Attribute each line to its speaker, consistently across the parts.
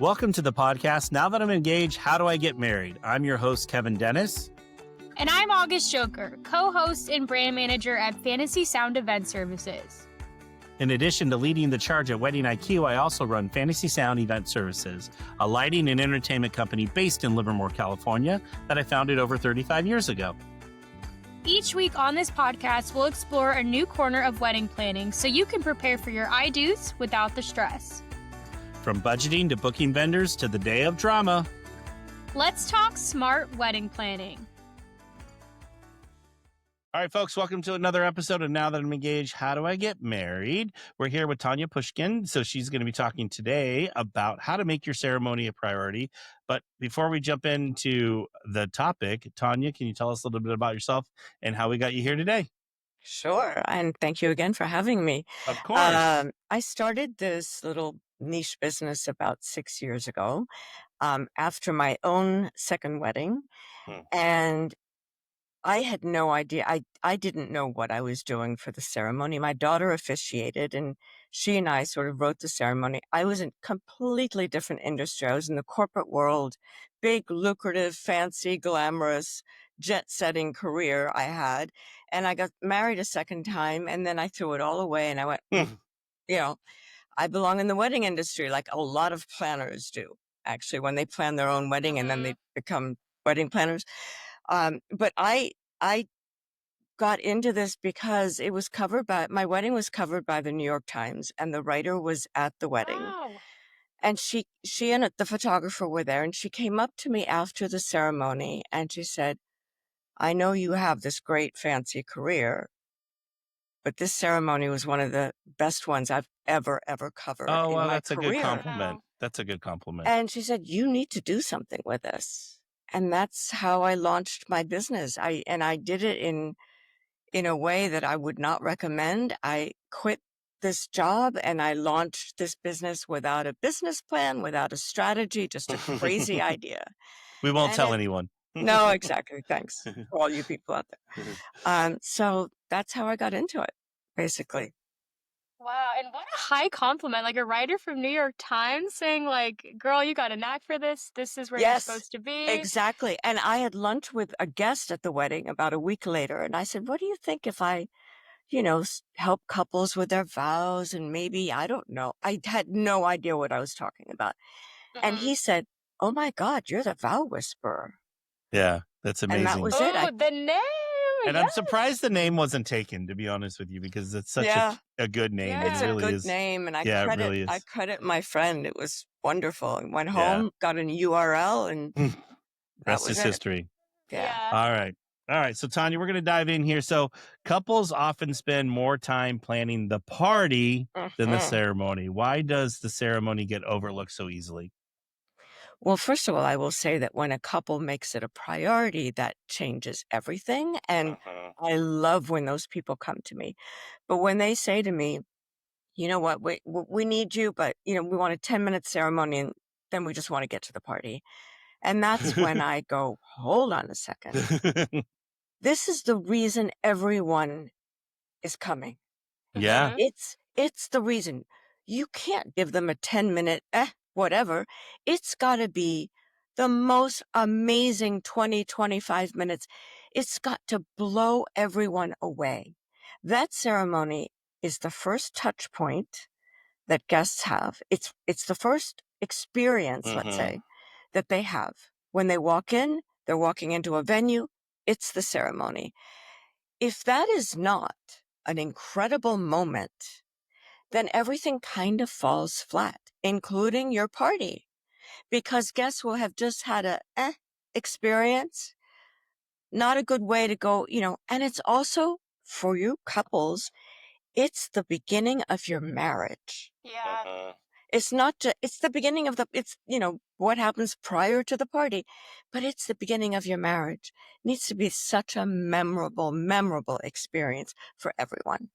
Speaker 1: Welcome to the podcast. Now that I'm engaged, how do I get married? I'm your host, Kevin Dennis.
Speaker 2: And I'm August Yocher, co-host and brand manager at Fantasy Sound Event Services.
Speaker 1: In addition to leading the charge at Wedding IQ, I also run Fantasy Sound Event Services, a lighting and entertainment company based in Livermore, California, that I founded over 35 years ago.
Speaker 2: Each week on this podcast, we'll explore a new corner of wedding planning so you can prepare for your I-dos without the stress.
Speaker 1: From budgeting to booking vendors to the day of drama.
Speaker 2: Let's talk smart wedding planning.
Speaker 1: All right, folks, welcome to another episode of Now That I'm Engaged, How Do I Get Married? We're here with Tanya Pushkine. So she's going to be talking today about how to make your ceremony a priority. But before we jump into the topic, Tanya, can you tell us a little bit about yourself and how we got you here today?
Speaker 3: Sure. And thank you again for having me.
Speaker 1: Of course.
Speaker 3: I started this little niche business about 6 years ago after my own second wedding. And I had no idea. I didn't know what I was doing for the ceremony. My daughter officiated and she and I sort of wrote the ceremony. I was in completely different industry. I was in the corporate world, big, lucrative, fancy, glamorous, jet-setting career I had. And I got married a second time and then I threw it all away and I went, I belong in the wedding industry like a lot of planners do, actually, when they plan their own wedding and then they become wedding planners. But I got into this because it was covered by, my wedding was covered by the New York Times and the writer was at the wedding.
Speaker 2: Wow.
Speaker 3: And she and the photographer were there and she came up to me after the ceremony and she said, I know you have this great fancy career, but this ceremony was one of the best ones I've ever covered in my
Speaker 1: That's
Speaker 3: career.
Speaker 1: a good compliment.
Speaker 2: Wow.
Speaker 1: That's a good compliment.
Speaker 3: And she said, you need to do something with this. And that's how I launched my business. I did it in a way that I would not recommend. I quit this job and I launched this business without a business plan, without a strategy, just a crazy idea.
Speaker 1: We won't
Speaker 3: And
Speaker 1: tell anyone.
Speaker 3: No, exactly. Thanks for all you people out there. So that's how I got into it, basically.
Speaker 2: Wow, and what a high compliment, like a writer from New York Times saying like, girl, you got a knack for this. This is where you're supposed to be.
Speaker 3: Exactly. And I had lunch with a guest at the wedding about a week later. And I said, what do you think if I, help couples with their vows and maybe, I don't know. I had no idea what I was talking about. And he said, oh my God, you're the Vow Whisperer.
Speaker 1: Yeah, that's amazing.
Speaker 3: And that was it.
Speaker 2: The name.
Speaker 1: And I'm surprised the name wasn't taken, to be honest with you, because it's such a good name.
Speaker 2: Yeah.
Speaker 3: It's
Speaker 1: It really
Speaker 3: a good
Speaker 1: is.
Speaker 3: name. And
Speaker 1: it really is.
Speaker 3: I credit my friend. It was wonderful. I went home, got a URL, and
Speaker 1: Rest is history.
Speaker 3: Yeah.
Speaker 1: All right. So Tanya, we're going to dive in here. So couples often spend more time planning the party than the ceremony. Why does the ceremony get overlooked so easily?
Speaker 3: Well, first of all, I will say that when a couple makes it a priority, that changes everything. And I love when those people come to me. But when they say to me, you know what, we need you, but, we want a 10-minute ceremony and then we just want to get to the party. And that's when I go, hold on a second. This is the reason everyone is coming.
Speaker 1: Yeah.
Speaker 3: It's the reason. You can't give them a 10-minute, whatever. It's got to be the most amazing 20, 25 minutes. It's got to blow everyone away. That ceremony is the first touch point that guests have. It's the first experience, let's say, that they have. When they walk in, they're walking into a venue. It's the ceremony. If that is not an incredible moment, then everything kind of falls flat, including your party, because guests will have just had a experience, not a good way to go, and it's also for you couples, it's the beginning of your marriage.
Speaker 2: Yeah.
Speaker 3: It's not just, it's the beginning of what happens prior to the party, but it's the beginning of your marriage. It needs to be such a memorable experience for everyone.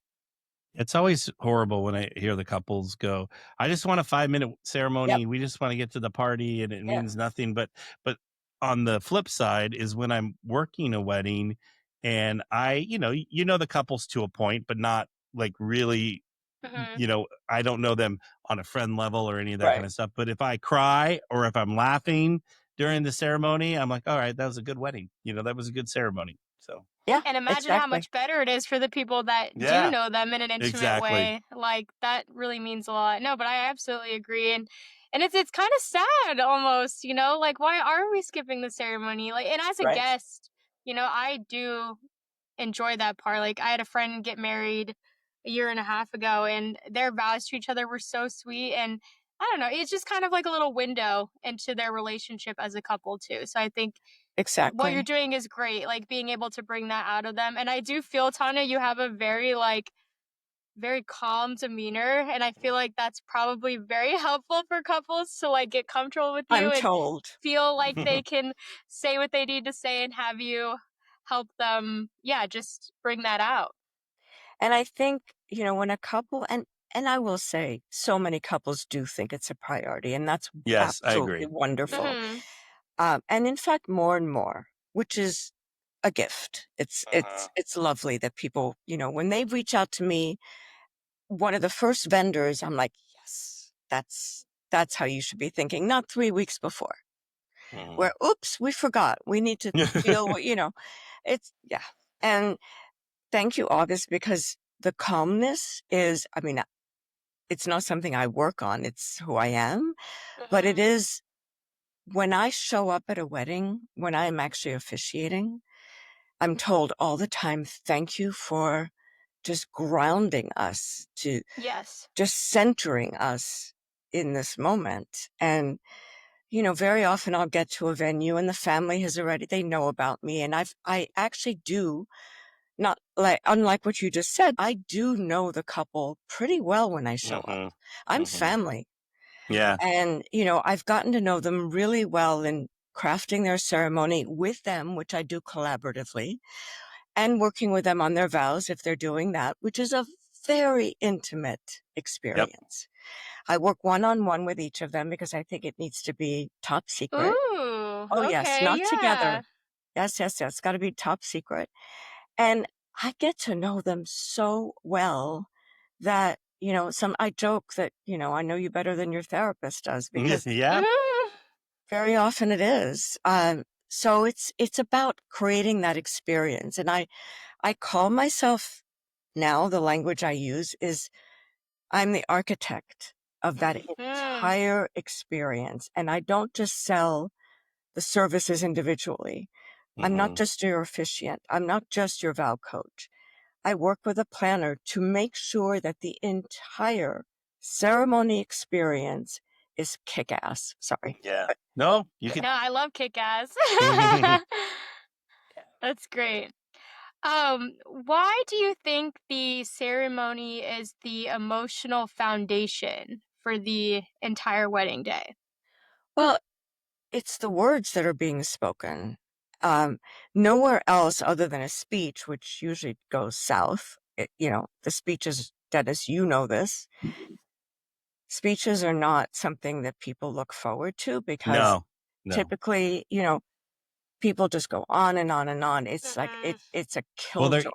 Speaker 1: It's always horrible when I hear the couples go, I just want a 5-minute ceremony.
Speaker 3: Yep.
Speaker 1: We just want to get to the party and it means nothing. But on the flip side is when I'm working a wedding and I, the couples to a point, but not like really
Speaker 2: Mhm.
Speaker 1: I don't know them on a friend level or any of that kind
Speaker 3: Right.
Speaker 1: of stuff. But if I cry or if I'm laughing during the ceremony, I'm like, all right, that was a good wedding. That was a good ceremony. So,
Speaker 3: Yeah,
Speaker 2: And imagine how
Speaker 3: exactly.
Speaker 2: much better it is for the people that do
Speaker 1: yeah,
Speaker 2: know them in an intimate
Speaker 1: exactly.
Speaker 2: way. Like that really means a lot. No, but I absolutely agree. And it's kind of sad almost, like why are we skipping the ceremony? Like and as a
Speaker 3: Right.
Speaker 2: guest, I do enjoy that part. Like I had a friend get married a year and a half ago and their vows to each other were so sweet and I don't know, it's just kind of like a little window into their relationship as a couple too. So I think what you're
Speaker 3: Exactly.
Speaker 2: doing is great, like being able to bring that out of them. And I do feel, Tanya, you have a very calm demeanor. And I feel like that's probably very helpful for couples to like get comfortable with you
Speaker 3: I'm
Speaker 2: and
Speaker 3: told.
Speaker 2: feel like they can say what they need to say and have you help them, yeah, just bring that out.
Speaker 3: And I think, when a couple and I will say so many couples do think it's a priority, and that's
Speaker 1: Yes, I
Speaker 3: absolutely
Speaker 1: agree.
Speaker 3: wonderful.
Speaker 2: Hmm.
Speaker 3: And in fact, more and more, which is a gift. It's
Speaker 1: Uh-huh.
Speaker 3: it's it's lovely that people, when they reach out to me, one of the first vendors, I'm like, yes, that's how you should be thinking, not 3 weeks before.
Speaker 1: Mhm.
Speaker 3: Where, oops, we forgot. We need to feel what, it's yeah. And thank you, August, because the calmness is, I mean, it's not something I work on. It's who I am, but it
Speaker 2: Hmm.
Speaker 3: is when I show up at a wedding, when I'm actually officiating, I'm told all the time, thank you for just grounding us to
Speaker 2: Yes.
Speaker 3: just centering us in this moment. And, very often I'll get to a venue and the family they know about me. And I actually do not like, unlike what you just said, I do know the couple pretty well when I show up.
Speaker 1: Mhm.
Speaker 3: I'm
Speaker 1: Mhm.
Speaker 3: family.
Speaker 1: Yeah.
Speaker 3: And, I've gotten to know them really well in crafting their ceremony with them, which I do collaboratively, and working with them on their vows if they're doing that, which is a very intimate
Speaker 1: Yep.
Speaker 3: experience. I work one-on-one with each of them because I think it needs to be top secret.
Speaker 2: Ooh,
Speaker 3: Oh, yes,
Speaker 2: okay,
Speaker 3: not
Speaker 2: yeah.
Speaker 3: together. Yes, yes, yes. It's got to be top secret. And I get to know them so well that, I joke that, I know you better than your therapist does because
Speaker 1: Yeah.
Speaker 2: Mm.
Speaker 3: very often it is. So it's about creating that experience. And I call myself now, the language I use is I'm the architect of that
Speaker 2: Mm.
Speaker 3: entire experience. And I don't just sell the services individually. I'm not
Speaker 1: Mhm.
Speaker 3: just your officiant. I'm not just your vow coach. I work with a planner to make sure that the entire ceremony experience is kick ass. Sorry.
Speaker 1: Yeah. No, you could.
Speaker 2: No, I love kick ass. That's great. Why do you think the ceremony is the emotional foundation for the entire wedding day?
Speaker 3: Well, it's the words that are being spoken. Um, Nowhere else other than a speech, which usually goes south. The speeches, Dennis, you know this. Speeches are not something that people look forward to because
Speaker 1: No. No.
Speaker 3: typically, people just go on and on and on. It's like
Speaker 2: Hmm.
Speaker 3: it's a
Speaker 1: Well, they're
Speaker 3: killjoy.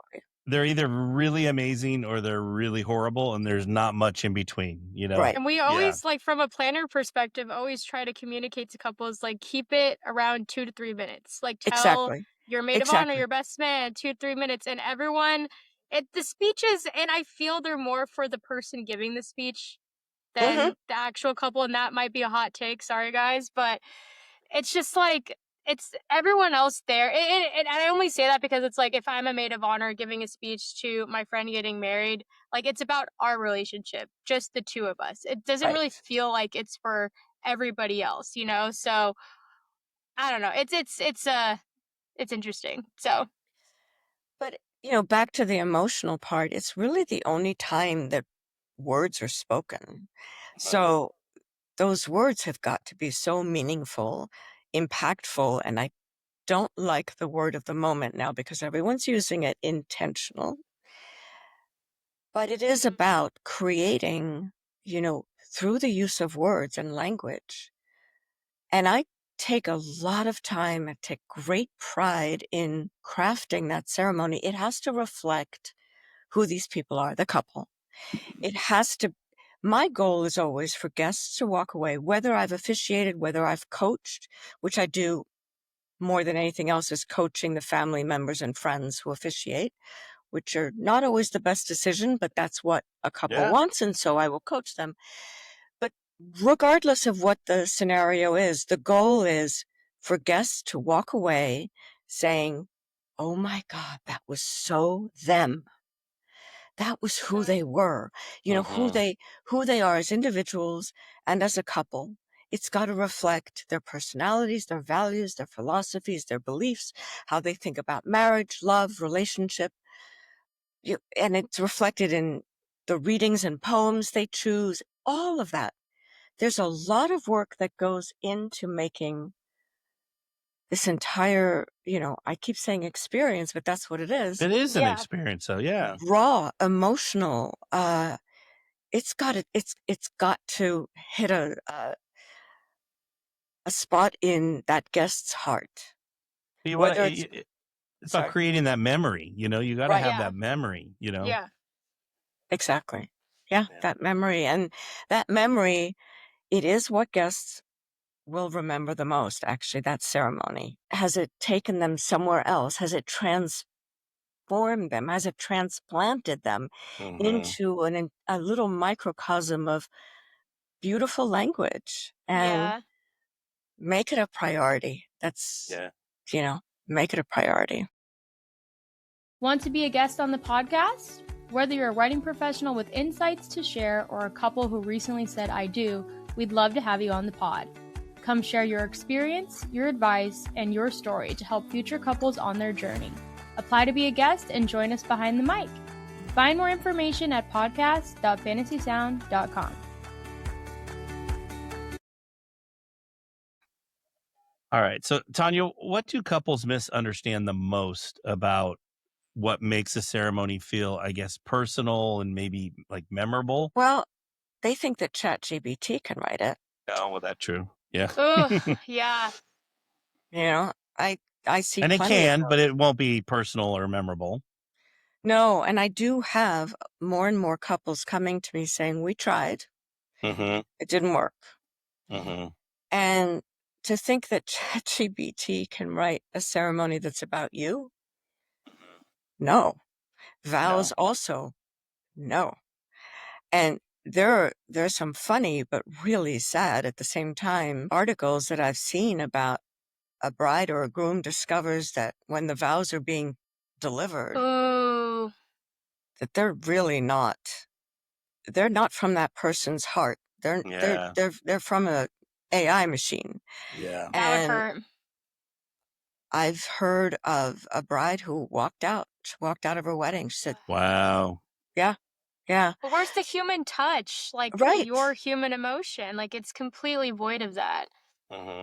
Speaker 1: they're either really amazing or they're really horrible, and there's not much in between.
Speaker 3: Right.
Speaker 2: And we
Speaker 1: Yeah.
Speaker 2: always, like, from a planner perspective, always try to communicate to couples, like, keep it around 2 to 3 minutes. Like, tell
Speaker 3: Exactly.
Speaker 2: your maid of honor,
Speaker 3: Exactly.
Speaker 2: your best man, 2 to 3 minutes. And everyone, the speeches, and I feel they're more for the person giving the speech
Speaker 3: Hmm.
Speaker 2: than the actual couple. And that might be a hot take. Sorry, guys. But it's just like it's everyone else there. And I only say that because it's like if I'm a maid of honor giving a speech to my friend getting married, like it's about our relationship, just the two of us. It doesn't
Speaker 3: Right.
Speaker 2: really feel like it's for everybody else. So I don't know. It's interesting. So
Speaker 3: But back to the emotional part, it's really the only time that words are spoken.
Speaker 1: Mhm.
Speaker 3: So those words have got to be so meaningful, impactful, and I don't like the word of the moment now because everyone's using it intentional. But it is about creating, through the use of words and language. And I take a lot of time, I take great pride in crafting that ceremony. It has to reflect who these people are, the couple. It has to, my goal is always for guests to walk away, whether I've officiated, whether I've coached, which I do more than anything else is coaching the family members and friends who officiate, which are not always the best decision, but that's what a couple wants. And so I will coach them. But regardless of what the scenario is, the goal is for guests to walk away saying, oh my God, that was so them. That was who they were, who they are as individuals and as a couple. It's got to reflect their personalities, their values, their philosophies, their beliefs, how they think about marriage, love, relationship. And it's reflected in the readings and poems they choose, all of that. There's a lot of work that goes into making this entire, I keep saying experience, but that's what it is.
Speaker 1: It is an experience, so yeah.
Speaker 3: Raw, emotional, it's got to hit a spot in that guest's heart.
Speaker 1: It's about creating that memory, you got to have that memory,
Speaker 2: Yeah.
Speaker 3: Exactly. Yeah, that memory. And that memory, it is what guests will remember the most, actually, that ceremony. Has it taken them somewhere else? Has it transformed them? Has it transplanted them into a little microcosm of beautiful language? And make it a priority. That's, make it a priority.
Speaker 2: Want to be a guest on the podcast? Whether you're a writing professional with insights to share or a couple who recently said I do, we'd love to have you on the pod. Come share your experience, your advice, and your story to help future couples on their journey. Apply to be a guest and join us behind the mic. Find more information at podcast.fantasysound.com.
Speaker 1: All right. So, Tanya, what do couples misunderstand the most about what makes a ceremony feel, I guess, personal and maybe like memorable?
Speaker 3: Well, they think that ChatGPT can write it.
Speaker 1: Oh, well, that's true. Yeah.
Speaker 2: Yeah.
Speaker 3: I see
Speaker 1: and it
Speaker 3: plenty
Speaker 1: can,
Speaker 3: of
Speaker 1: but it won't be personal or memorable.
Speaker 3: No, and I do have more and more couples coming to me saying, we tried. It didn't work. And to think that ChatGPT can write a ceremony that's about you? No. Vows also? No. And there's some funny but really sad at the same time articles that I've seen about a bride or a groom discovers that when the vows are being delivered, that they're not from that person's heart. They're from a AI machine.
Speaker 1: Yeah.
Speaker 2: That would hurt.
Speaker 3: I've heard of a bride who walked out of her wedding. She said,
Speaker 1: wow.
Speaker 3: Yeah.
Speaker 2: But where's the human touch? Like your human emotion? Like it's completely void of that.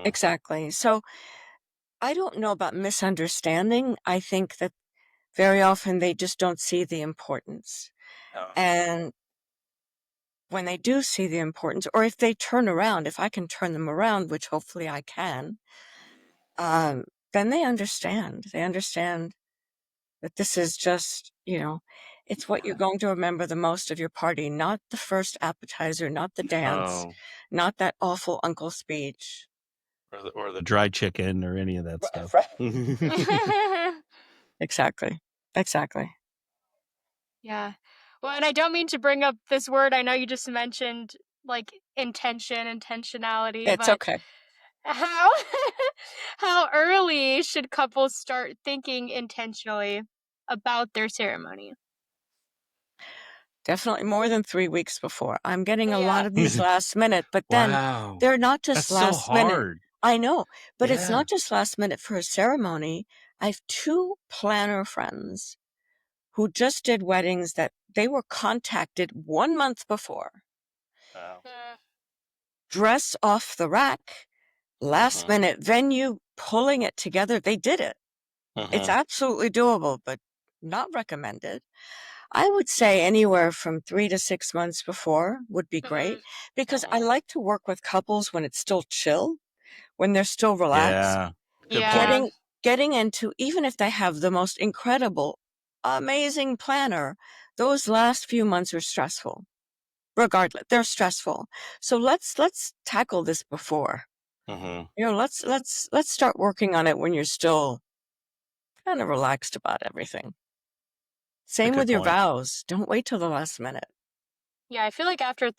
Speaker 3: Exactly. So I don't know about misunderstanding. I think that very often they just don't see the importance. And when they do see the importance, or if they turn around, if I can turn them around, which hopefully I can, then they understand. They understand that this is just, it's what you're going to remember the most of your party, not the first appetizer, not the dance, not that awful uncle speech.
Speaker 1: Or the dry chicken or any of that stuff.
Speaker 3: Exactly.
Speaker 2: Yeah. Well, and I don't mean to bring up this word. I know you just mentioned like intentionality.
Speaker 3: It's
Speaker 2: but
Speaker 3: okay.
Speaker 2: How early should couples start thinking intentionally about their ceremony?
Speaker 3: Definitely more than 3 weeks before. I'm getting a lot of these last minute, but then they're not just last minute. I know, but it's not just last minute for a ceremony. I have 2 planner friends who just did weddings that they were contacted 1 month before.
Speaker 1: Wow.
Speaker 3: Dress off the rack, last minute venue, pulling it together. They did it. It's absolutely doable, but not recommended. I would say anywhere from 3 to 6 months before would be great, because I like to work with couples when it's still chill, when they're still relaxed. Getting into, even if they have the most incredible, amazing planner, those last few months are stressful. Regardless, they're stressful. So let's tackle this before. Let's start working on it when you're still kind of relaxed about everything. Same with your vows. Don't wait till the last minute.
Speaker 2: Yeah, I feel like after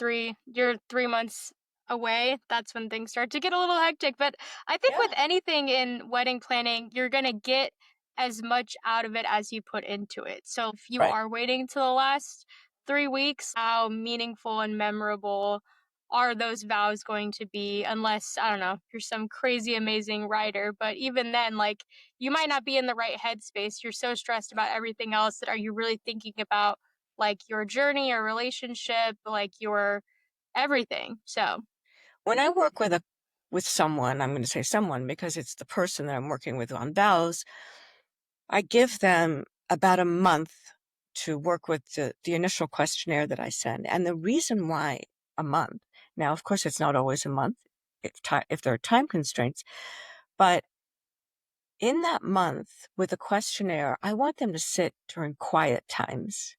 Speaker 2: you're 3 months away, that's when things start to get a little hectic. But I think with anything in wedding planning, you're gonna get as much out of it as you put into it. So if you
Speaker 3: Right.
Speaker 2: are waiting till the last 3 weeks, how meaningful and memorable are those vows going to be? Unless, I don't know, you're some crazy amazing writer. But even then, like, you might not be in the right headspace. You're so stressed about everything else that are you really thinking about like your journey, your relationship, like your everything. So,
Speaker 3: When I work with someone, I'm going to say someone because it's the person that I'm working with on vows, I give them about a month to work with the initial questionnaire that I send. And the reason why a month, now, of course, it's not always a month if there are time constraints, but in that month with the questionnaire, I want them to sit during quiet times.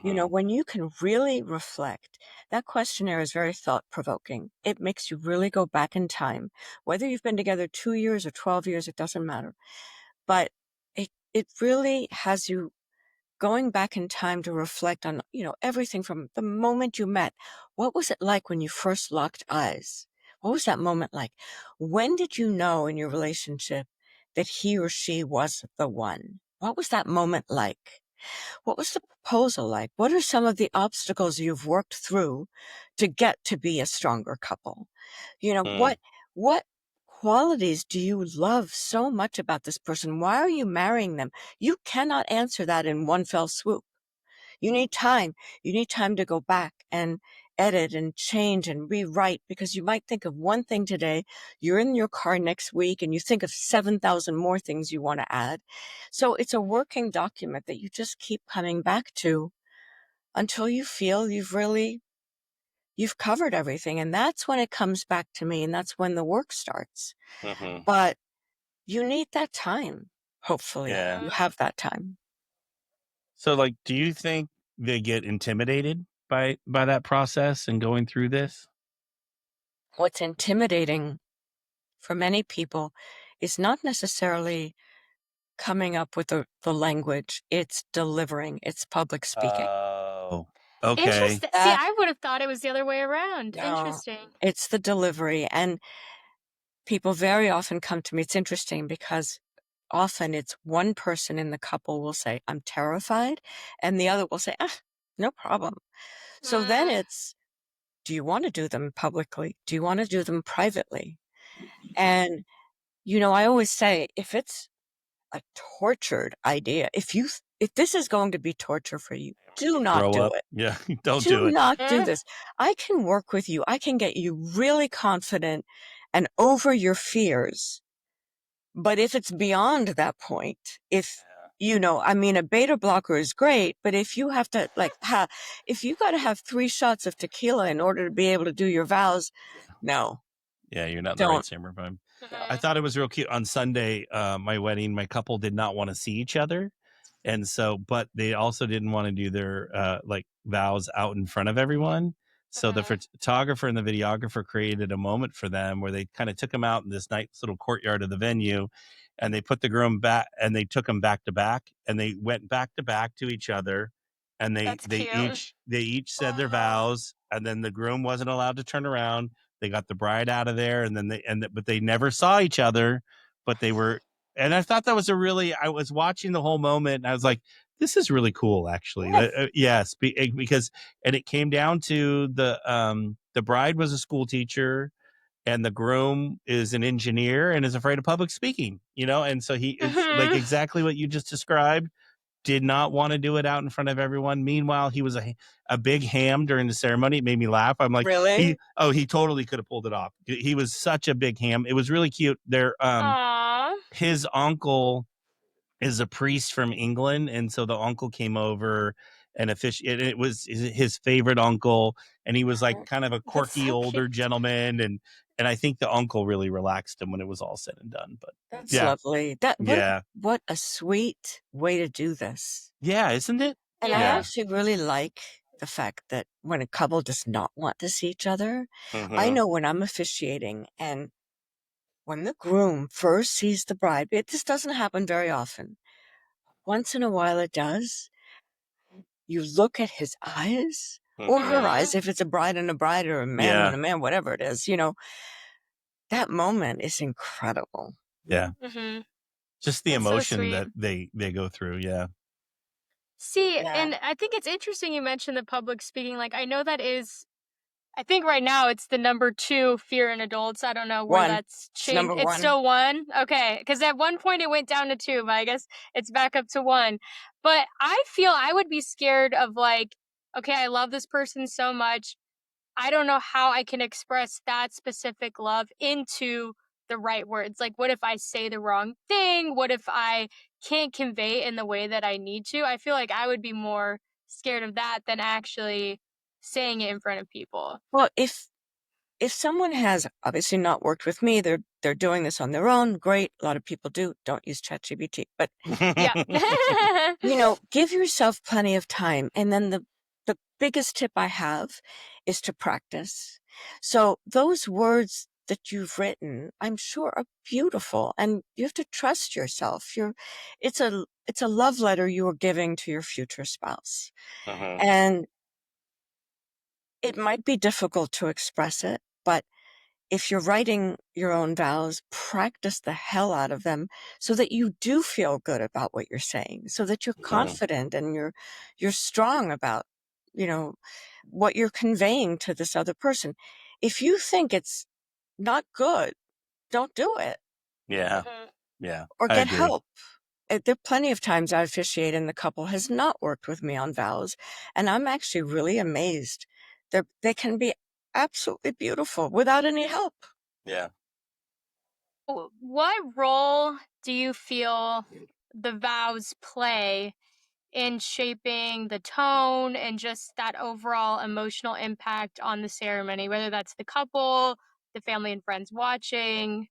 Speaker 3: When you can really reflect, that questionnaire is very thought provoking. It makes you really go back in time. Whether you've been together 2 years or 12 years, it doesn't matter. But it really has you going back in time to reflect on, everything from the moment you met. What was it like when you first locked eyes? What was that moment like? When did you know in your relationship that he or she was the one? What was that moment like? What was the proposal like? What are some of the obstacles you've worked through to get to be a stronger couple? What qualities do you love so much about this person? Why are you marrying them? You cannot answer that in one fell swoop. You need time. You need time to go back and edit and change and rewrite because you might think of one thing today. You're in your car next week and you think of 7,000 more things you want to add. So it's a working document that you just keep coming back to until you feel you've covered everything. And that's when it comes back to me. And that's when the work starts. But you need that time. Hopefully you have that time.
Speaker 1: So, like, do you think they get intimidated by that process and going through this?
Speaker 3: What's intimidating for many people is not necessarily coming up with the language, it's delivering, it's public speaking.
Speaker 1: Oh, okay.
Speaker 2: interesting. See, I would have thought it was the other way around.
Speaker 3: No,
Speaker 2: Interesting.
Speaker 3: it's the delivery. And people very often come to me. It's interesting because often it's one person in the couple will say, I'm terrified. And the other will say, no problem. So then it's, do you want to do them publicly? Do you want to do them privately? And, I always say, if it's a tortured idea, if this is going to be torture for you, do not
Speaker 1: Grow
Speaker 3: do
Speaker 1: up.
Speaker 3: it.
Speaker 1: Yeah, don't
Speaker 3: Do
Speaker 1: do it.
Speaker 3: not do this. I can work with you. I can get you really confident and over your fears. But if it's beyond that point, a beta blocker is great, but if you have to if you got to have 3 shots of tequila in order to be able to do your vows, no,
Speaker 1: Yeah, you're not in the right
Speaker 3: don't.
Speaker 1: frame of mind. I thought it was real cute. On Sunday, my wedding, my couple did not want to see each other. And so, but they also didn't want to do their like vows out in front of everyone. So the photographer and the videographer created a moment for them where they kind of took them out in this nice little courtyard of the venue, and they put the groom back, and they took them back to back, and they went back to back to each other, and
Speaker 2: That's
Speaker 1: they
Speaker 2: cute.
Speaker 1: each said their vows, and then the groom wasn't allowed to turn around. They got the bride out of there, and then but they never saw each other, but they were. And I thought that was I was watching the whole moment, and I was like, this is really cool, actually.
Speaker 3: Yes.
Speaker 1: Because, and it came down to the bride was a school teacher, and the groom is an engineer and is afraid of public speaking, and so it's like exactly what you just described. Did not want to do it out in front of everyone. Meanwhile, he was a big ham during the ceremony. It made me laugh. I'm like,
Speaker 3: Really?
Speaker 1: he totally could have pulled it off. He was such a big ham. It was really cute.
Speaker 2: Aww.
Speaker 1: His uncle is a priest from England, and so the uncle came over and it was his favorite uncle, and he was like kind of a quirky
Speaker 3: so
Speaker 1: older
Speaker 3: cute.
Speaker 1: gentleman, and I think the uncle really relaxed him when it was all said and done. But
Speaker 3: That's
Speaker 1: yeah,
Speaker 3: lovely. What a sweet way to do this.
Speaker 1: yeah, isn't it?
Speaker 3: And I actually really like the fact that when a couple does not want to see each other, I know when I'm officiating and when the groom first sees the bride, this doesn't happen very often. Once in a while it does. You look at his eyes or her eyes, if it's a bride and a bride or a man and a man, whatever it is, that moment is incredible.
Speaker 1: Yeah. Just the
Speaker 2: That's so
Speaker 1: emotion
Speaker 2: sweet.
Speaker 1: that they go through. Yeah.
Speaker 2: See,
Speaker 3: Yeah.
Speaker 2: and I think it's interesting you mentioned the public speaking. Like, I know that is, I think right now it's the number 2 fear in adults. I don't know where
Speaker 3: One.
Speaker 2: that's
Speaker 3: It's
Speaker 2: changed.
Speaker 3: number
Speaker 2: It's
Speaker 3: one.
Speaker 2: still 1? Okay, because at one point it went down to 2, but I guess it's back up to 1. But I feel I would be scared of, like, okay, I love this person so much. I don't know how I can express that specific love into the right words. Like, what if I say the wrong thing? What if I can't convey it in the way that I need to? I feel like I would be more scared of that than actually saying it in front of people.
Speaker 3: Well, if someone has obviously not worked with me, they're doing this on their own, great. A lot of people do. Don't use ChatGPT. But
Speaker 2: Yeah.
Speaker 3: give yourself plenty of time. And then the biggest tip I have is to practice. So those words that you've written, I'm sure are beautiful, and you have to trust yourself. It's a love letter you are giving to your future spouse. And it might be difficult to express it, but if you're writing your own vows, practice the hell out of them so that you do feel good about what you're saying, so that you're confident and you're strong about, what you're conveying to this other person. If you think it's not good, don't do it.
Speaker 1: Yeah. Yeah.
Speaker 3: Or
Speaker 1: I
Speaker 3: get
Speaker 1: agree.
Speaker 3: help. There are plenty of times I officiate and the couple has not worked with me on vows, and I'm actually really amazed. They can be absolutely beautiful without any help.
Speaker 1: Yeah.
Speaker 2: What role do you feel the vows play in shaping the tone and just that overall emotional impact on the ceremony, whether that's the couple, the family and friends watching?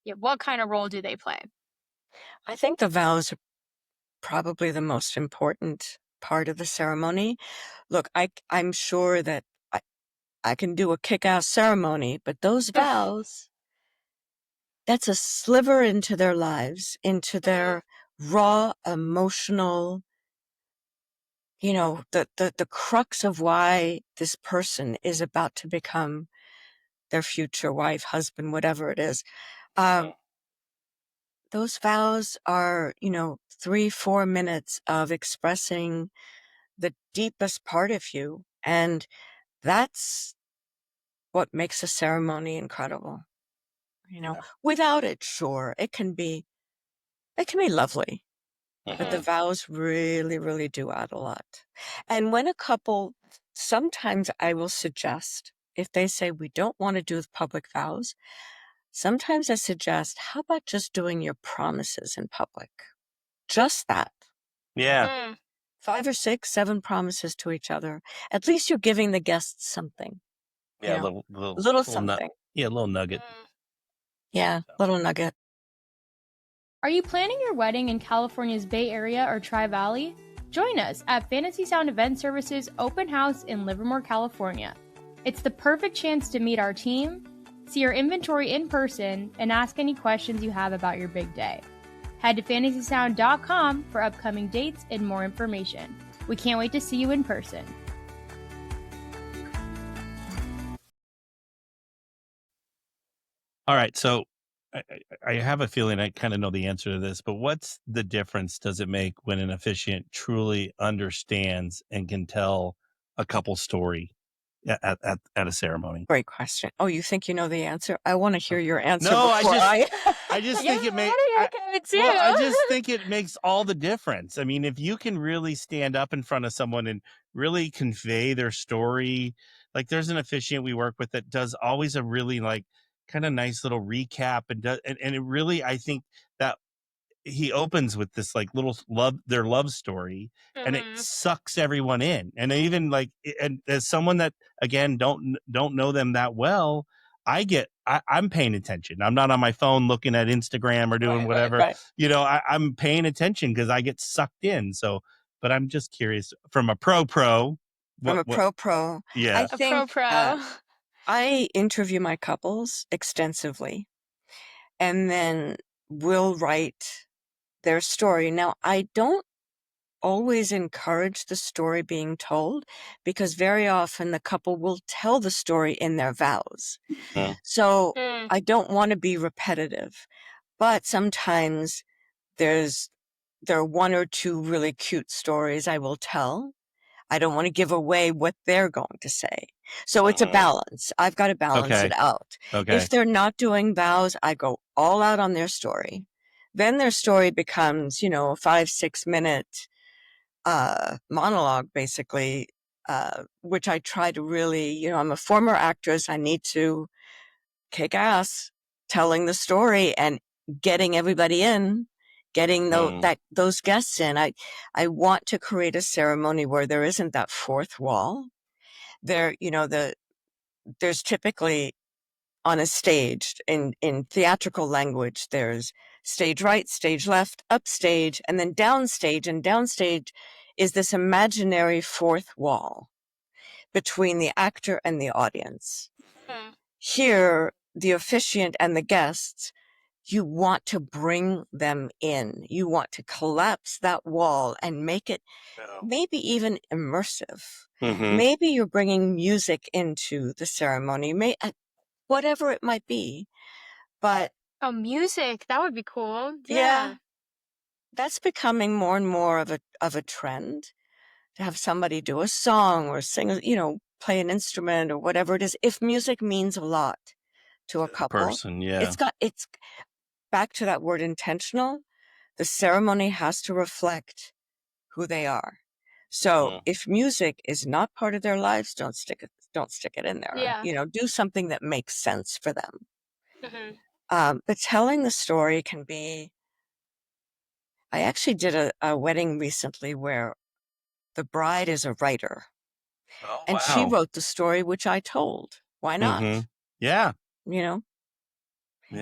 Speaker 2: Yeah, what kind of role do they play?
Speaker 3: I think the vows are probably the most important part of the ceremony. Look, I'm sure that I can do a kick-ass ceremony, but those vows, that's a sliver into their lives, into their raw emotional, the crux of why this person is about to become their future wife, husband, whatever it is. Those vows are, 3-4 minutes of expressing the deepest part of you. And that's what makes a ceremony incredible. Without it, sure, it can be lovely, but the vows really, really do add a lot. And when a couple, sometimes I will suggest, if they say we don't want to do the public vows, sometimes I suggest, how about just doing your promises in public? Just that.
Speaker 1: Yeah.
Speaker 3: 5 or 6, 7 promises to each other. At least you're giving the guests something.
Speaker 1: Yeah.
Speaker 3: Little something.
Speaker 1: A little nugget.
Speaker 3: Yeah, little nugget.
Speaker 2: Are you planning your wedding in California's Bay Area or Tri Valley? Join us at Fantasy Sound Event Services Open House in Livermore, California. It's the perfect chance to meet our team, see our inventory in person, and ask any questions you have about your big day. Head to fantasysound.com for upcoming dates and more information. We can't wait to see you in person.
Speaker 1: All right. So I have a feeling I kind of know the answer to this, but what's the difference does it make when an officiant truly understands and can tell a couple story at a ceremony?
Speaker 3: Great question. Oh, you think you know the answer? I want to hear your answer
Speaker 1: No,
Speaker 3: before I
Speaker 1: just think it makes. I just think it makes all the difference. I mean, if you can really stand up in front of someone and really convey their story, like there's an officiant we work with that does always a really like kind of nice little recap and it really, I think that he opens with this like little their love story, and it sucks everyone in. And even like, and as someone that again don't know them that well, I'm paying attention. I'm not on my phone looking at Instagram or doing whatever.
Speaker 3: Right.
Speaker 1: I'm paying attention because I get sucked in. So but I'm just curious from a pro,
Speaker 3: From
Speaker 1: what,
Speaker 3: a pro,
Speaker 1: yeah.
Speaker 3: I
Speaker 2: A
Speaker 3: think
Speaker 2: pro.
Speaker 3: I interview my couples extensively, and then will write their story. Now, I don't always encourage the story being told, because very often the couple will tell the story in their vows.
Speaker 1: Mm.
Speaker 3: So
Speaker 2: Mm.
Speaker 3: I don't want to be repetitive, but sometimes there are one or two really cute stories I will tell. I don't want to give away what they're going to say. So it's a balance. I've got to balance it
Speaker 1: Okay.
Speaker 3: out.
Speaker 1: Okay.
Speaker 3: If they're not doing vows, I go all out on their story. Then their story becomes, a 5-6 minute monologue, basically, which I try to really, I'm a former actress. I need to kick ass telling the story and getting everybody in, getting those guests in. I want to create a ceremony where there isn't that fourth wall. There's typically on a stage in theatrical language, there's stage right, stage left, upstage, and then downstage. And downstage is this imaginary fourth wall between the actor and the audience.
Speaker 2: Mm.
Speaker 3: Here, the officiant and the guests, you want to bring them in. You want to collapse that wall and make it maybe even immersive.
Speaker 1: Mm-hmm.
Speaker 3: Maybe you're bringing music into the ceremony, whatever it might be. But
Speaker 2: Oh, music. That would be cool.
Speaker 3: yeah, that's becoming more and more of a trend, to have somebody do a song or sing, play an instrument or whatever it is. If music means a lot to a couple,
Speaker 1: Person, yeah.
Speaker 3: it's back to that word intentional. The ceremony has to reflect who they are. So if music is not part of their lives, don't stick it in there.
Speaker 2: Yeah.
Speaker 3: Do something that makes sense for them.
Speaker 2: Mm-hmm.
Speaker 3: But telling the story can be. I actually did a wedding recently where the bride is a writer.
Speaker 1: Oh,
Speaker 3: And she wrote the story, which I told. Why not?
Speaker 1: Mm-hmm. Yeah.
Speaker 3: Yeah.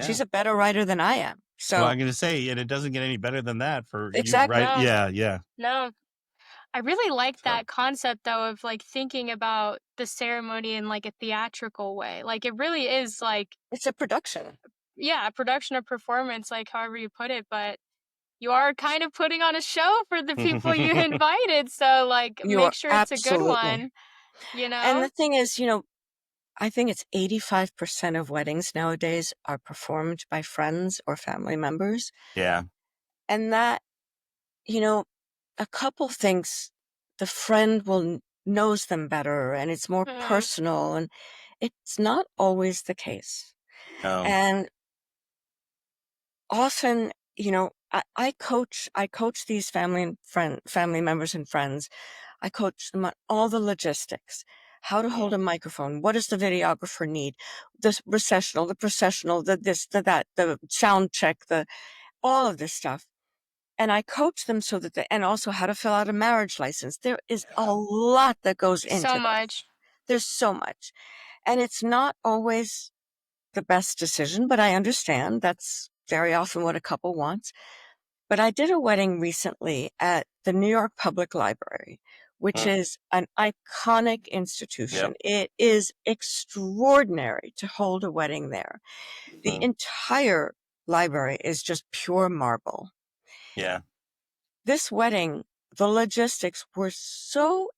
Speaker 3: She's
Speaker 1: Yeah.
Speaker 3: a better writer than I am. So
Speaker 1: Well, I'm going to say, and it doesn't get any better than that for you,
Speaker 3: exactly.
Speaker 1: right?
Speaker 2: No.
Speaker 1: Yeah. Yeah.
Speaker 2: No. I really like
Speaker 1: So-
Speaker 2: that concept, though, of like thinking about the ceremony in like a theatrical way. Like it really is like,
Speaker 3: It's a production.
Speaker 2: yeah, a production or performance, like however you put it, but you are kind of putting on a show for the people you invited. So like
Speaker 3: You're
Speaker 2: make sure it's a good
Speaker 3: absolutely.
Speaker 2: one,
Speaker 3: And the thing is, I think it's 85% of weddings nowadays are performed by friends or family members.
Speaker 1: Yeah.
Speaker 3: And that, a couple thinks the friend knows them better and it's more
Speaker 2: Mhm.
Speaker 3: personal, and it's not always the case.
Speaker 1: No.
Speaker 3: And often, I coach these family members and friends. I coach them on all the logistics, how to hold a microphone, what does the videographer need, the recessional, the processional, the this, the that, the sound check, all of this stuff. And I coach them so that and also how to fill out a marriage license. There is a lot that goes into
Speaker 2: So
Speaker 3: this.
Speaker 2: much.
Speaker 3: There's so much. And it's not always the best decision, but I understand that's very often what a couple wants. But I did a wedding recently at the New York Public Library, which is an iconic institution. It is extraordinary to hold a wedding there. The entire library is just pure marble.
Speaker 1: Yeah.
Speaker 3: This wedding, the logistics were so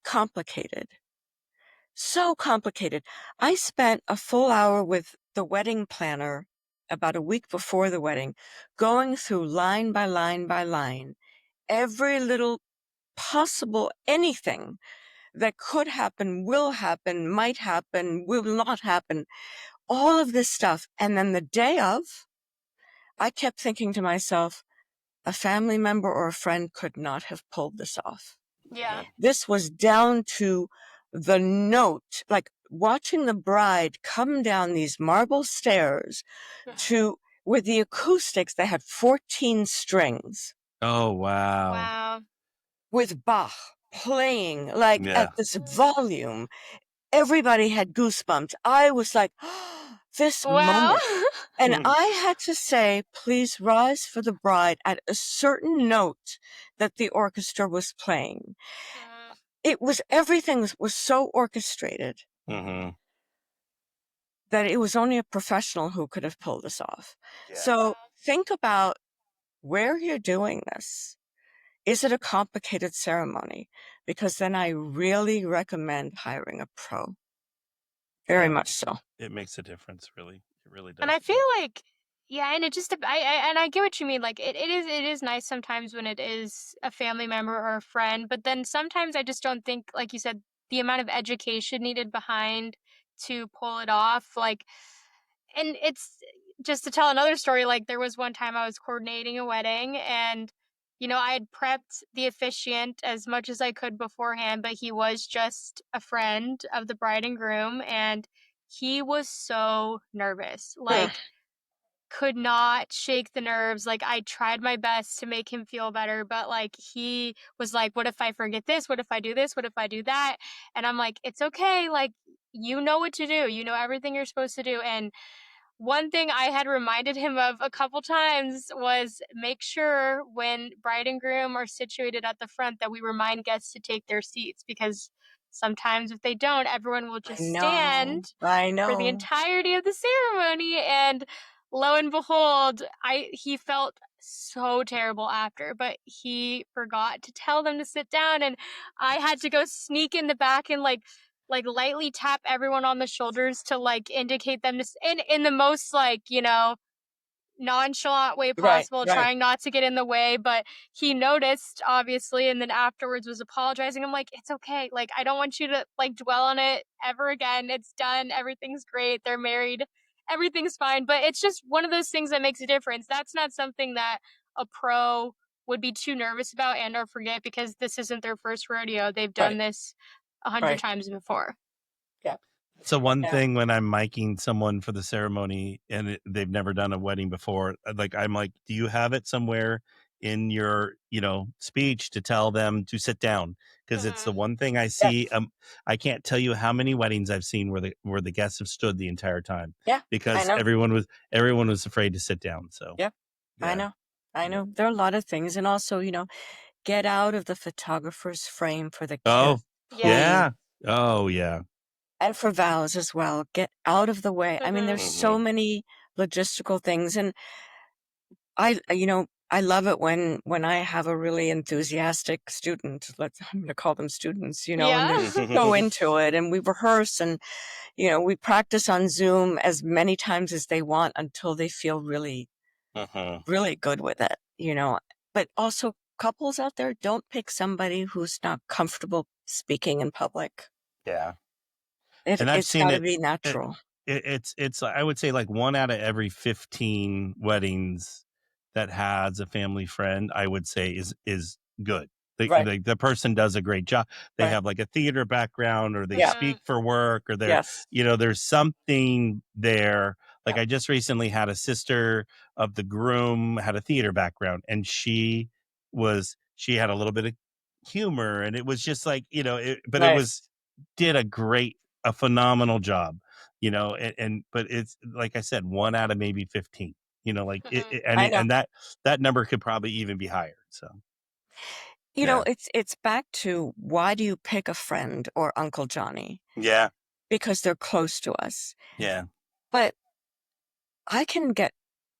Speaker 3: complicated. So complicated. I spent a full hour with the wedding planner about a week before the wedding, going through line by line by line, every little possible anything that could happen, will happen, might happen, will not happen, all of this stuff. And then the day of, I kept thinking to myself, a family member or a friend could not have pulled this off.
Speaker 2: Yeah.
Speaker 3: This was down to the note, like watching the bride come down these marble stairs with the acoustics. They had 14 strings.
Speaker 1: Oh, wow.
Speaker 2: Wow.
Speaker 3: With Bach playing like
Speaker 1: Yeah.
Speaker 3: at this volume. Everybody had goosebumps. I was like, this
Speaker 2: Wow.
Speaker 3: moment. And I had to say, please rise for the bride at a certain note that the orchestra was playing. Everything was so orchestrated that it was only a professional who could have pulled this off.
Speaker 1: Yeah.
Speaker 3: So think about where you're doing this. Is it a complicated ceremony? Because then I really recommend hiring a pro. Very much so.
Speaker 1: It makes a difference, really. It really does.
Speaker 2: And I feel like, yeah, and it just, I get what you mean. Like it is nice sometimes when it is a family member or a friend, but then sometimes I just don't think, like you said, the amount of education needed behind to pull it off. Like, and it's just to tell another story. Like there was one time I was coordinating a wedding, and I had prepped the officiant as much as I could beforehand, but he was just a friend of the bride and groom, and he was so nervous. Like could not shake the nerves. Like I tried my best to make him feel better, but like he was like, what if I forget this? What if I do this? What if I do that? And I'm like, it's okay. Like you know what to do. You know everything you're supposed to do. And one thing I had reminded him of a couple times was make sure when bride and groom are situated at the front that we remind guests to take their seats, because sometimes if they don't, everyone will just stand
Speaker 3: I
Speaker 2: for the
Speaker 3: know.
Speaker 2: entirety of the ceremony. And lo and behold, he felt so terrible after, but he forgot to tell them to sit down, and I had to go sneak in the back and like lightly tap everyone on the shoulders to like indicate them to in the most like nonchalant way possible,
Speaker 3: Right.
Speaker 2: trying not to get in the way. But he noticed, obviously, and then afterwards was apologizing. I'm like, it's okay. Like, I don't want you to like dwell on it ever again. It's done. Everything's great. They're married. Everything's fine. But it's just one of those things that makes a difference. That's not something that a pro would be too nervous about and or forget, because this isn't their first rodeo. They've done this 100 times before.
Speaker 3: Yeah.
Speaker 1: So one thing when I'm miking someone for the ceremony and they've never done a wedding before, like I'm like, do you have it somewhere in your, speech to tell them to sit down? Because it's the one thing I see. I can't tell you how many weddings I've seen where the guests have stood the entire time.
Speaker 3: Yeah.
Speaker 1: Because
Speaker 3: I know.
Speaker 1: everyone was afraid to sit down. So
Speaker 3: yeah. I know. There are a lot of things. And also, get out of the photographer's frame for the
Speaker 1: Oh,
Speaker 3: kiss.
Speaker 1: yeah. Oh, yeah.
Speaker 3: And for vows as well. Get out of the way. I mean, there's so many logistical things. And I love it when I have a really enthusiastic student, I'm going to call them students, and they're so into it, and we rehearse, and, we practice on Zoom as many times as they want until they feel really, really good with it, but also couples out there, don't pick somebody who's not comfortable speaking in public.
Speaker 1: Yeah. And I've
Speaker 3: It's
Speaker 1: seen
Speaker 3: got to
Speaker 1: it.
Speaker 3: be natural.
Speaker 1: It's I would say like 1 out of every 15 weddings that has a family friend, I would say is good. The person does a great job. They have like a theater background, or they speak for work, or there's something there. Like I just recently had a sister of the groom had a theater background, and she had a little bit of humor, and it was just like, but it was did a phenomenal job, but it's like I said, 1 out of maybe 15, like and that number could probably even be higher. So,
Speaker 3: it's back to, why do you pick a friend or Uncle Johnny?
Speaker 1: yeah.
Speaker 3: Because they're close to us.
Speaker 1: Yeah.
Speaker 3: But I can get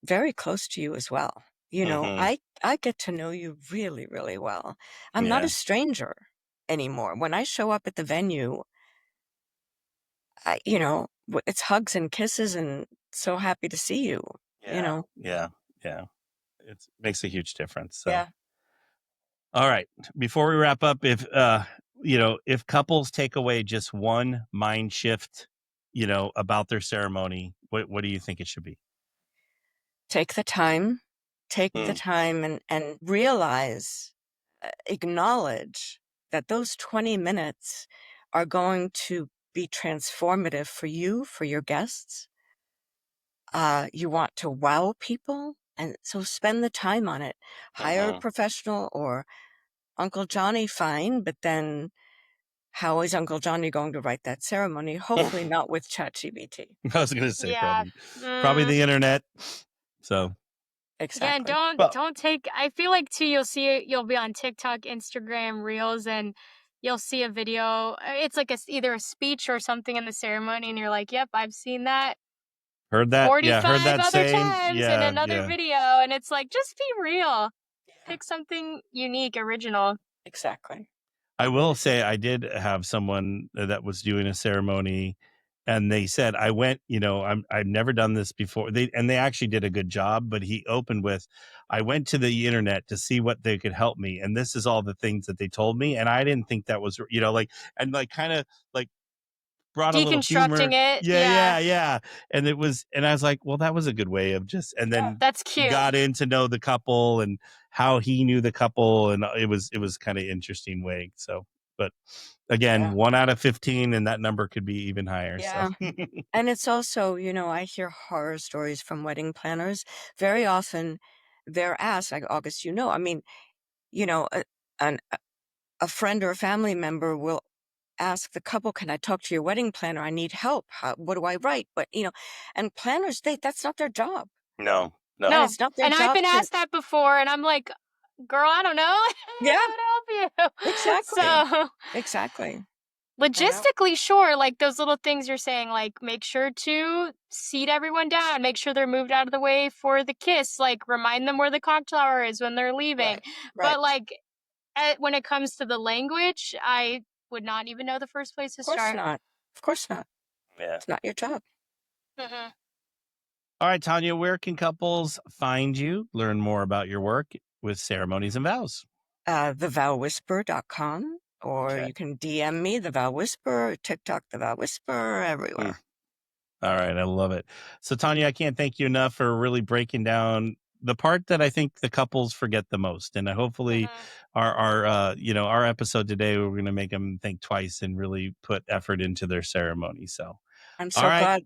Speaker 3: very close to you as well. I get to know you really, really well. I'm not a stranger anymore. When I show up at the venue, it's hugs and kisses and so happy to see you.
Speaker 1: Yeah. Yeah. It makes a huge difference. So.
Speaker 3: Yeah.
Speaker 1: All right. Before we wrap up, if couples take away just one mind shift, about their ceremony, what do you think it should be?
Speaker 3: Take the time and realize, acknowledge that those 20 minutes are going to be transformative for you, for your guests. You want to wow people, and so spend the time on it. Hire a professional, or Uncle Johnny, fine, but then how is Uncle Johnny going to write that ceremony? Hopefully not with ChatGPT.
Speaker 1: I was going to say
Speaker 2: Yeah.
Speaker 1: probably the internet. So
Speaker 2: Yeah, and
Speaker 3: Exactly.
Speaker 2: don't take. I feel like too, you'll be on TikTok, Instagram, Reels, and you'll see a video. It's like either a speech or something in the ceremony, and you're like, "Yep, I've seen that
Speaker 1: heard that. Yeah, heard
Speaker 2: 45
Speaker 1: that
Speaker 2: other
Speaker 1: same.
Speaker 2: times in
Speaker 1: Yeah,
Speaker 2: another
Speaker 1: yeah.
Speaker 2: video," and it's like, just be real.
Speaker 3: Yeah.
Speaker 2: Pick something unique, original.
Speaker 3: Exactly.
Speaker 1: I will say I did have someone that was doing a ceremony, and they said, I went, I've never done this before. They actually did a good job, but he opened with, I went to the internet to see what they could help me. And this is all the things that they told me. And I didn't think that was, kind of like brought a little
Speaker 2: Deconstructing
Speaker 1: humor.
Speaker 2: it.
Speaker 1: Yeah. And I was like, well, that was a good way of and then
Speaker 2: That's cute.
Speaker 1: got in to know the couple and how he knew the couple. And it was kind of interesting way. So, but again, 1 out of 15, and that number could be even higher.
Speaker 3: Yeah.
Speaker 1: So.
Speaker 3: And it's also, I hear horror stories from wedding planners. Very often they're asked, like August, I mean, a friend or a family member will ask the couple, can I talk to your wedding planner? I need help. What do I write? But, and planners, that's not their job.
Speaker 1: No.
Speaker 3: And it's not their
Speaker 2: And
Speaker 3: job.
Speaker 2: I've been asked that before, and I'm like, girl, I don't know.
Speaker 3: Yeah.
Speaker 2: I don't know how to help you.
Speaker 3: Exactly.
Speaker 2: So
Speaker 3: Exactly.
Speaker 2: logistically, sure, like those little things you're saying, like make sure to seat everyone down, make sure they're moved out of the way for the kiss, like remind them where the cocktail hour is when they're leaving.
Speaker 3: Right.
Speaker 2: But like when it comes to the language, I would not even know the first place to
Speaker 3: Of course
Speaker 2: start.
Speaker 3: not. Of course not.
Speaker 1: Yeah.
Speaker 3: It's not your job.
Speaker 2: Mm-hmm.
Speaker 1: All right, Tanya, where can couples find you, learn more about your work with Ceremonies and Vows?
Speaker 3: TheVowWhisperer.com, or you can DM me, The Vow Whisperer, TikTok, The Vow Whisperer, everywhere.
Speaker 1: All right, I love it. So, Tanya, I can't thank you enough for really breaking down the part that I think the couples forget the most. And hopefully our episode today, we're going to make them think twice and really put effort into their ceremony. So
Speaker 3: I'm so glad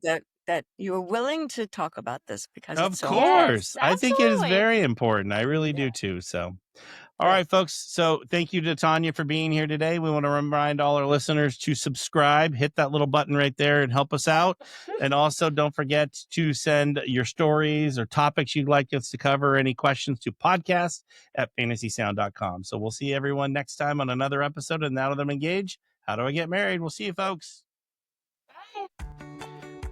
Speaker 3: that you were willing to talk about this, because
Speaker 1: of
Speaker 3: it's so
Speaker 1: course,
Speaker 2: Yes,
Speaker 1: I think it is
Speaker 2: absolutely.
Speaker 1: very important. I really do too. So, all right, folks. So thank you to Tanya for being here today. We want to remind all our listeners to subscribe, hit that little button right there and help us out. And also don't forget to send your stories or topics you'd like us to cover, any questions, to podcast@fantasysound.com. So we'll see everyone next time on another episode of Now That I'm Engaged. How do I get married? We'll see you, folks.
Speaker 2: Bye.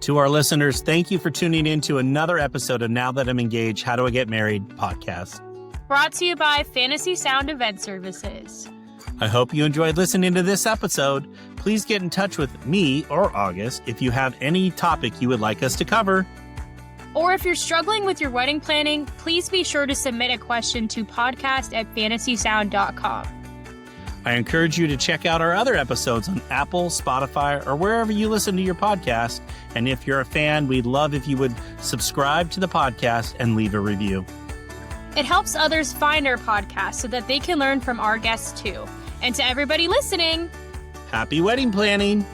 Speaker 1: To our listeners, thank you for tuning in to another episode of Now That I'm Engaged, How Do I Get Married podcast.
Speaker 2: Brought to you by Fantasy Sound Event Services.
Speaker 1: I hope you enjoyed listening to this episode. Please get in touch with me or August if you have any topic you would like us to cover.
Speaker 2: Or if you're struggling with your wedding planning, please be sure to submit a question to podcast@fantasysound.com.
Speaker 1: I encourage you to check out our other episodes on Apple, Spotify, or wherever you listen to your podcast. And if you're a fan, we'd love if you would subscribe to the podcast and leave a review.
Speaker 2: It helps others find our podcast so that they can learn from our guests too. And to everybody listening,
Speaker 1: Happy wedding planning!